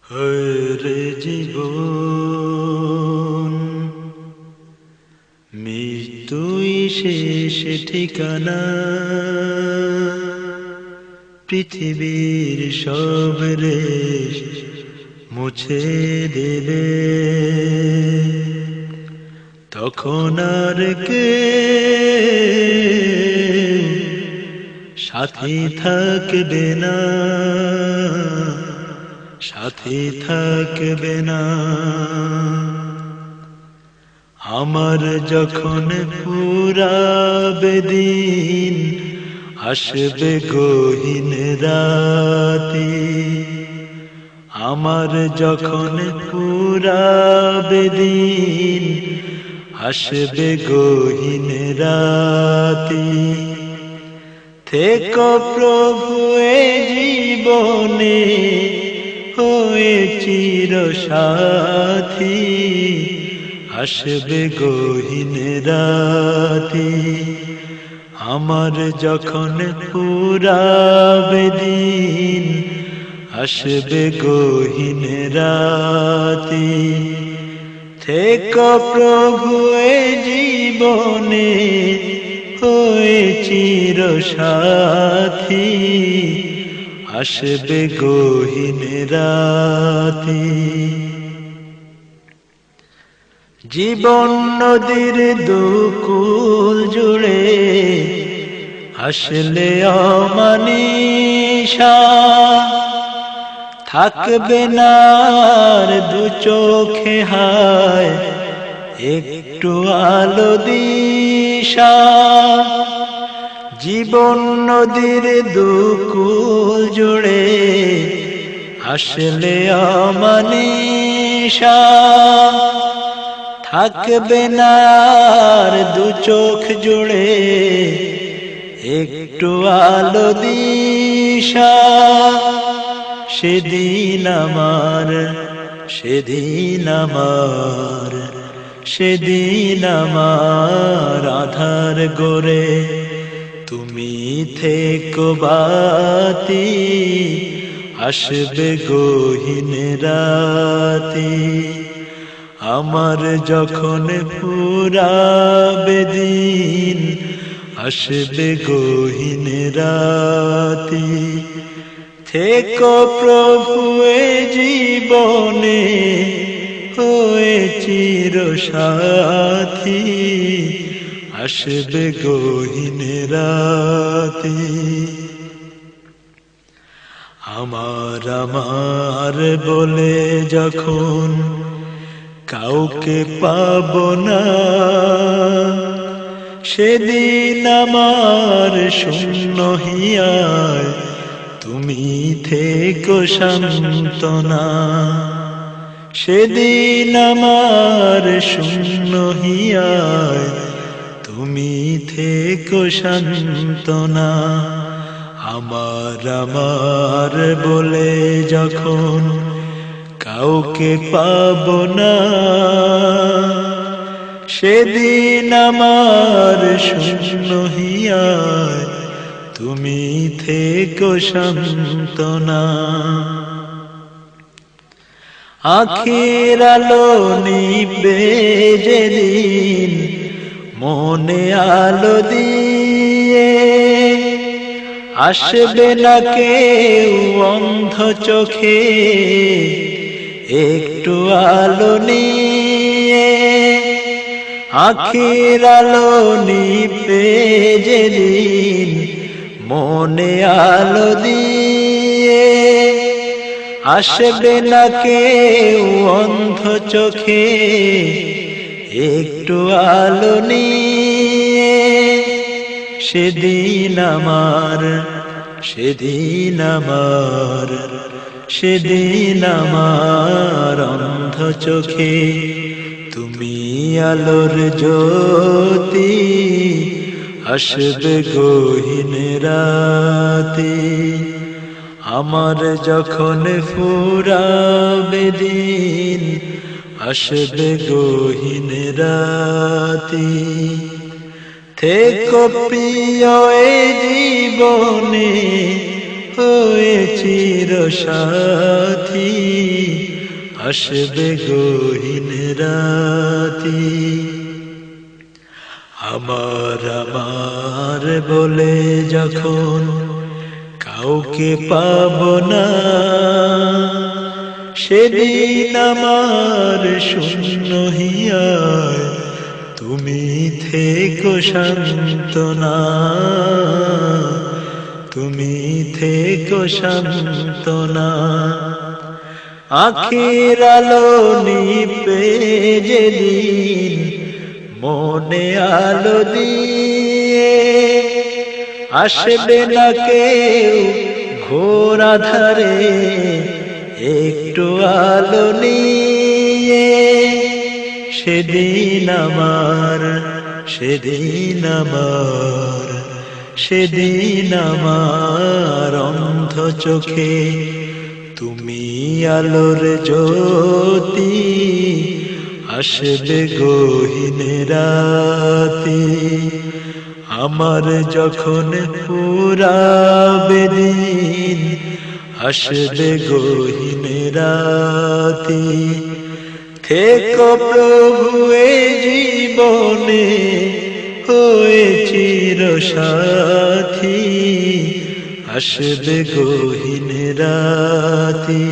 হরে জীবন মৃত্যুই শেষ ঠিকানা, পৃথিবীর সব রেশ মুছে দেবে। তখন আর কে সাথী থাকবে না, সাথী থাকবে না। আমার যখন ফুরাবে দিন, আসবে গহীন রাতি। আমার যখন ফুরাবে দিন, আসবে গহীন রাতি। থেকো প্রভু এ জীবনে হয়ে চির সাথী, আসবে গহীন রাতি। আমার যখন ফুরাবে দিন, আসবে গহীন রাতি। থেকো প্রভু এ জীবনে হয়ে চির সাথী, আসবে গহীন রাতি। জীবন নদীর দুকুল জুড়ে আসলে অমানিশা, থাকবে না আর দু চোখে হায় একটু আলো দিশা। জীবন নদীর দুকুল জুড়ে আসলে অমানিশা, থাকবে না আর দু চোখ জুড়ে একটু আলো দিশা। সেদিন আমার, সেদিন আমার, সেদিন আমার আধার গোরে তুমি থেকো বাতি, আসবে গহীন রাতি। আমার যখন ফুরাবে দিন, আসবে গহীন রাতি। থেকো প্রভু এ জীবনে হয়ে চির সাথী, আসবে গহীন রাতি। আমার আমার বলে যখন কাউকে পাব না, সেদিন আমার শূন্য হিয়ায় তুমি থেকো সান্ত্বনা। সেদিন আমার শূন্য হিয়ায় তুমি থেকো সান্ত্বনা। আমার আমার বলে যখন কাউকে পাব না, সেদিন আমার শূন্য হিয়ায় তুমি থেকো সান্ত্বনা। আখির আলো নিবে যেদিন মনে আলো দিয়ে, আসবে না কেউ অন্ধ চোখে একটু আলো নিয়ে। আখির আলো নিবে যেদিন মনে আলো দিয়ে, আসবে না কেউ অন্ধ চোখে একটু আলো নিয়ে। সেদিন আমার, সেদিন আমার, সেদিন আমার অন্ধ চোখে তুমি আলোর জ্যোতি, আসবে গহীন রাতি। আমার যখন ফুরাবে দিন, আসবে গহীন রাতি। থেকো প্রিয় এ জীবনে হয়ে চির সাথী, আসবে গহীন রাতি। আমার আমার বলে যখন কাউকে পাবো না, সেদিন আমার শূন্য হিয়ায় তুমি থেকো সান্ত্বনা, তুমি থেকো সান্ত্বনা। আখির আলো নিপে যেদিন মনে আলো দিয়ে, আসবে না কেউ ঘোর আঁধারে একটু আলো নিয়ে। সেদিন আমার, সেদিন আমার, সেদিন আমার অন্ধ চোখে তুমি আলোর জ্যোতি, আসবে গহীন রাতি। আমার যখন ফুরাবে দিন, আসবে গহীন রাতি। থেকো প্রভু এ জীবনে হয়ে চির সাথী, আসবে গহীন রাতি।